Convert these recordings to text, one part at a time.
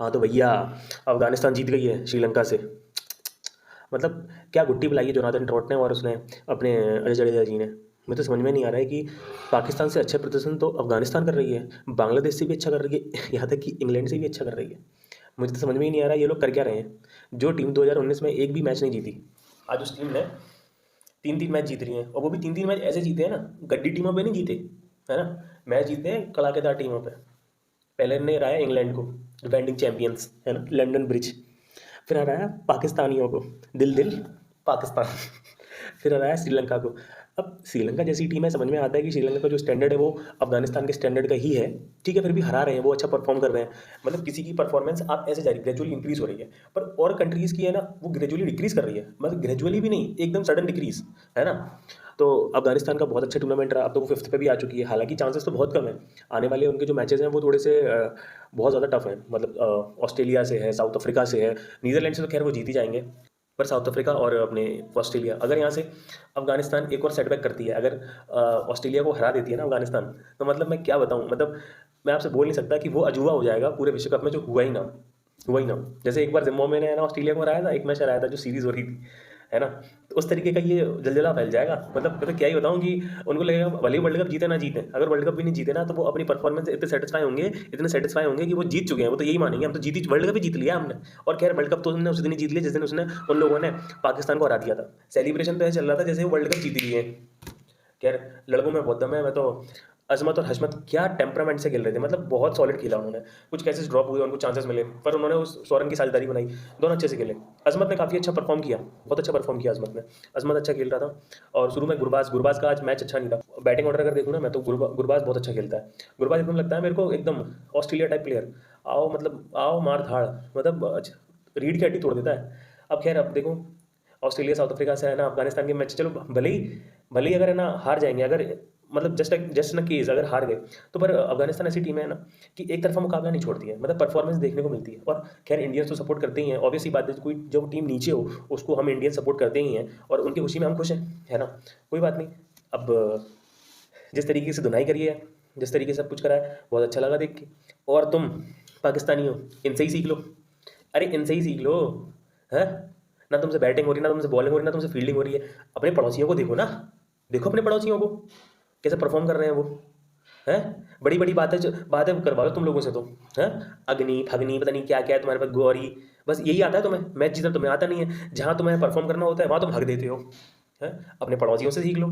हाँ तो भैया, अफगानिस्तान जीत गई है श्रीलंका से। मतलब क्या गुट्टी पिलाई है जोनाथन ट्रॉट ने और उसने अपने अजय जडेजा जी ने। मुझे तो समझ में नहीं आ रहा है कि पाकिस्तान से अच्छा प्रदर्शन तो अफगानिस्तान कर रही है, बांग्लादेश से भी अच्छा कर रही है, यहाँ तक कि इंग्लैंड से भी अच्छा कर रही है। मुझे तो समझ में ही नहीं आ रहा है ये लोग कर क्या रहे हैं। जो टीम 2019 में एक भी मैच नहीं जीती, आज उस टीम ने तीन तीन मैच जीत रही है, और वो भी तीन तीन मैच ऐसे जीते हैं ना, गड्डी टीमों पे नहीं जीते, है ना। मैच जीते हैं कड़ाकेदार टीमों पे। पहले ने हराया इंग्लैंड को, डिफेंडिंग चैंपियंस, है ना, लंदन ब्रिज। फिर हराया पाकिस्तानियों को, दिल दिल पाकिस्तान। फिर हराया श्रीलंका को। अब श्रीलंका जैसी टीम है, समझ में आता है कि श्रीलंका का जो स्टैंडर्ड है वो अफगानिस्तान के स्टैंडर्ड का ही है। ठीक है, फिर भी हरा रहे हैं, वो अच्छा परफॉर्म कर रहे हैं। मतलब किसी की परफॉर्मेंस आप ऐसे जा रही ग्रेजुअली इंक्रीज हो रही है, पर और कंट्रीज की है ना वो ग्रेजुअली डिक्रीज कर रही है, मतलब ग्रेजुअली भी नहीं, एकदम सडन डिक्रीज, है ना। तो अफगानिस्तान का बहुत अच्छा टूर्नामेंट रहा, अब तो वो फिफ्थ पे भी आ चुकी है। हालांकि चांसेस तो बहुत कम है, आने वाले उनके जो मैचेस हैं वो थोड़े से बहुत ज़्यादा टफ हैं। मतलब ऑस्ट्रेलिया से है, साउथ अफ्रीका से है, नीदरलैंड से तो खैर वो जीत ही जाएंगे, पर साउथ अफ्रीका और अपने ऑस्ट्रेलिया, अगर यहाँ से अफगानिस्तान एक और सेटबैक करती है, अगर ऑस्ट्रेलिया को हरा देती है ना अफगानिस्तान, तो मतलब मैं क्या बताऊँ, मतलब मैं आपसे बोल नहीं सकता कि वो अजूबा हो जाएगा पूरे विश्व कप में, जो हुआ ही ना। जैसे एक बार जिम्बाब्वे ने है ना ऑस्ट्रेलिया को हराया था, एक मैच हराया था जो सीरीज हो रही थी, है ना। तो उस तरीके का ये जलजला फैल जाएगा। मतलब क्या ही बताऊँ कि उनको लगेगा भले ही वर्ल्ड कप जीते ना जीते, अगर वर्ल्ड कप भी नहीं जीते ना तो वो अपनी परफॉर्मेंस से इतने सेटिस्फाई होंगे कि वो जीत चुके हैं। वो तो यही मानेंगे हम तो जीती, वर्ल्ड कप ही जीत लिया हमने। और खैर वर्ल्ड कप तो उन्होंने उस दिन ही जीत लिया जिस दिन उसने उन लोगों ने पाकिस्तान को हरा दिया था। सेलिब्रेशन तो ऐसे चल रहा था जैसे वो वर्ल्ड कप जीत लिए। खैर लड़कों में बहुत दम है। मैं तो अजमत और हशमत क्या टेम्परामेंट से खेल रहे थे, मतलब बहुत सॉलिड खेला उन्होंने। कुछ कैसेस ड्रॉप हुए, उनको चांसेस मिले, पर उन्होंने उस 100 रन की साझेदारी बनाई, दोनों अच्छे से खेले। अजमत ने काफ़ी अच्छा परफॉर्म किया, बहुत अच्छा परफॉर्म किया अजमत ने। अजमत अच्छा खेल रहा था। और शुरू में गुरबाज का आज मैच अच्छा नहीं था। बैटिंग ऑर्डर अगर देखूँ ना मैं तो गुरबाज बहुत अच्छा खेलता है। गुरबाज एकदम लगता है मेरे को एकदम ऑस्ट्रेलिया टाइप प्लेयर। आओ मतलब आओ मार धाड़, मतलब रीड की हड्डी तोड़ देता है। अब खैर अब देखो, ऑस्ट्रेलिया साउथ अफ्रीका से है ना अफगानिस्तान के मैच, चलो भले ही अगर है ना हार जाएंगे, अगर मतलब जस्ट न केस अगर हार गए, तो पर अफगानिस्तान ऐसी टीम है ना कि एक तरफा मुकाबला नहीं छोड़ती है, मतलब परफॉर्मेंस देखने को मिलती है। और खैर इंडियंस तो सपोर्ट करते ही हैं, ऑब्वियस ही बात है, कोई जब टीम नीचे हो उसको हम इंडियन सपोर्ट करते ही हैं, और उनकी खुशी में हम खुश हैं, है ना। कोई बात नहीं। अब जिस तरीके से धुनाई करी है, जिस तरीके से सब कुछ करा है, बहुत अच्छा लगा देख के। और तुम पाकिस्तानी हो, इनसे ही सीख लो। अरे इनसे ही सीख लो, है ना। तुमसे बैटिंग हो रही, ना तुमसे बॉलिंग हो रही, ना तुमसे फील्डिंग हो रही है। अपने पड़ोसियों को देखो ना, देखो अपने पड़ोसियों को कैसे परफॉर्म कर रहे हैं वो, हैं। बड़ी बड़ी बातें करवा लो तुम लोगों से तो, हैं। अग्नि फग्नि पता नहीं क्या क्या है तुम्हारे पास, गौरी, बस यही आता है तुम्हें। मैच जीतना तुम्हें आता नहीं है, जहाँ तुम्हें परफॉर्म करना होता है वहाँ तुम हक देते हो, हैं। अपने पड़ोसियों से सीख लो,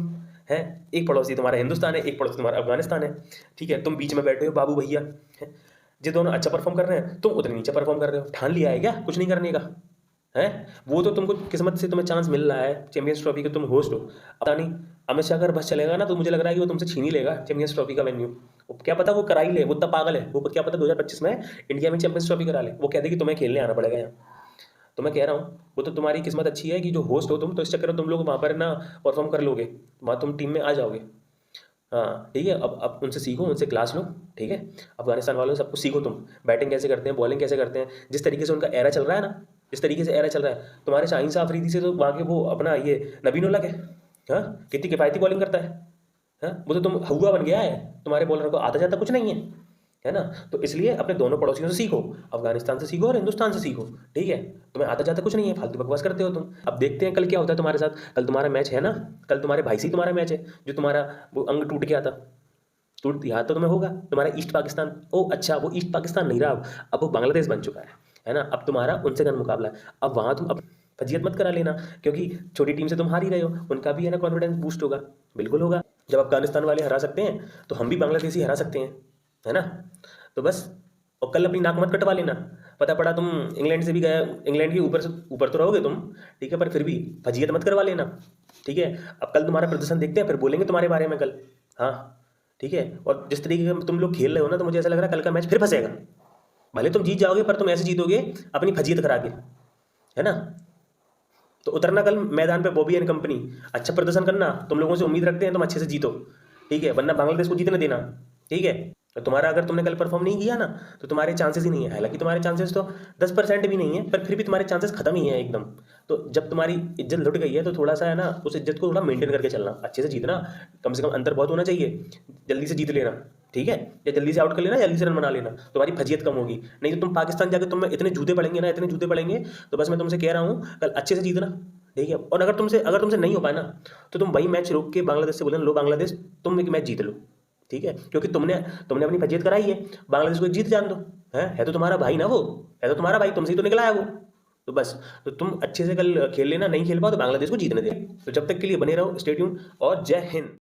हैं। एक पड़ोसी तुम्हारा हिंदुस्तान है, एक पड़ोसी तुम्हारा अफगानिस्तान है, ठीक है। तुम बीच में बैठे हो बाबू भैया, हैं। जो दोनों अच्छा परफॉर्म कर रहे हैं, तुम उतने नीचे परफॉर्म कर रहे हो। ठान लिया है क्या कुछ नहीं करने का, है। वो तो तुमको किस्मत से तुम्हें चांस मिल रहा है चैंपियंस ट्रॉफी के, तुम होस्ट हो। पता नहीं अमित शाह अगर बस चलेगा ना तो मुझे लग रहा है कि वो तुमसे छीन ही लेगा चैंपियंस ट्रॉफी का वेन्यू। वो क्या पता वो करा ही ले, वो इतना पागल है, वो क्या पता 2025 में इंडिया में चैंपियंस ट्रॉफी करा ले। वो कहते कि तुम्हें खेलने आना पड़ेगा यहाँ। तो मैं कह रहा हूँ वो तो तुम्हारी किस्मत अच्छी है कि जो होस्ट हो तुम, तो इस चक्कर में तुम लोग वहाँ पर ना परफॉर्म कर लोगे, वहाँ तुम टीम में आ जाओगे। हाँ ठीक है, अब उनसे सीखो, उनसे क्लास लो, ठीक है। अफगानिस्तान वालों से सब कुछ सीखो तुम, बैटिंग कैसे करते हैं, बॉलिंग कैसे करते हैं, जिस तरीके से उनका एरा चल रहा है ना, जिस तरीके से एरा चल रहा है। तुम्हारे शाहीन शाह अफरीदी से तो वहाँ के वो अपना ये नबीन उल्लाह है, हाँ, कितनी किफ़ायती बॉलिंग करता है, हाँ। वो तो तुम हुआ बन गया है, तुम्हारे बॉलर को आता जाता कुछ नहीं है ना। तो इसलिए अपने दोनों पड़ोसियों से सीखो, अफगानिस्तान से सीखो और हिंदुस्तान से सीखो, ठीक है। तुम्हें आता जाता कुछ नहीं है, फालतू बकवास करते हो तुम। अब देखते हैं कल क्या होता है तुम्हारे साथ। कल तुम्हारा मैच है ना, कल तुम्हारे भाई से ही तुम्हारा मैच है, जो तुम्हारा वो अंग टूट गया था। टूट याद तो तुम्हें होगा, तुम्हारा ईस्ट पाकिस्तान, ओ अच्छा वो ईस्ट पाकिस्तान नहीं रहा, अब वो बांग्लादेश बन चुका है ना। अब तुम्हारा उनसे गन मुकाबला है। अब वहाँ तुम अब फजीयत मत करा लेना, क्योंकि छोटी टीम से तुम हार ही रहे हो, उनका भी है ना कॉन्फिडेंस बूस्ट होगा, बिल्कुल होगा। जब अफगानिस्तान वाले हरा सकते हैं तो हम भी बांग्लादेशी हरा सकते हैं, है ना। तो बस, और कल अपनी नाक मत कटवा लेना। पता पड़ा तुम इंग्लैंड से भी गए, इंग्लैंड के ऊपर से ऊपर तो रहोगे तुम, ठीक है, पर फिर भी फजीयत मत करवा लेना, ठीक है। अब कल तुम्हारा प्रदर्शन देखते हैं, फिर बोलेंगे तुम्हारे बारे में कल, हाँ ठीक है। और जिस तरीके का तुम लोग खेल रहे हो ना, तो मुझे ऐसा लग रहा है कल का मैच फिर फंसेगा। भले तुम जीत जाओगे, पर तुम ऐसे जीतोगे अपनी फजीयत करा के, है ना। तो उतरना कल मैदान पे बॉबी एंड कंपनी, अच्छा प्रदर्शन करना, तुम लोगों से उम्मीद रखते हैं तुम अच्छे से जीतो, ठीक है, वरना बांग्लादेश को जीतने देना, ठीक है। तो तुम्हारा अगर तुमने कल परफॉर्म नहीं किया ना, तो तुम्हारे चांसेस ही नहीं है। हालांकि तुम्हारे चांसेस तो 10% भी नहीं है, पर फिर भी तुम्हारे चांसेस खत्म ही है एकदम। तो जब तुम्हारी इज्जत लुट गई है तो थोड़ा सा है ना, उस इज्जत को थोड़ा मेंटेन करके चलना, अच्छे से जीतना, कम से कम अंतर बहुत होना चाहिए, जल्दी से जीत लेना, ठीक है, या जल्दी से आउट कर लेना, जल्दी से रन बना लेना, तुम्हारी फजीयत कम होगी। नहीं तो तुम पाकिस्तान जाकर तुम्हें इतने जूते पड़ेंगे ना, इतने जूते पड़ेंगे। तो बस मैं तुमसे कह रहा हूँ कल अच्छे से जीतना, ठीक है। और अगर तुमसे नहीं हो पाया ना, तो तुम वही मैच रोक के बांग्लादेश से बोलना, लो बांग्लादेश तुम एक मैच जीत लो, ठीक है, क्योंकि तुमने तुमने अपनी फजीयत कराई है, बांग्लादेश को एक जीत जान दो। है तो तुम्हारा भाई ना, वो है तो तुम्हारा भाई, तुमसे ही तो निकला है वो। तो बस, तो तुम अच्छे से कल खेल लेना, नहीं खेल पाओ तो बांग्लादेश को जीतने दे। तो जब तक के लिए बने रहो, स्टे ट्यून और जय हिंद।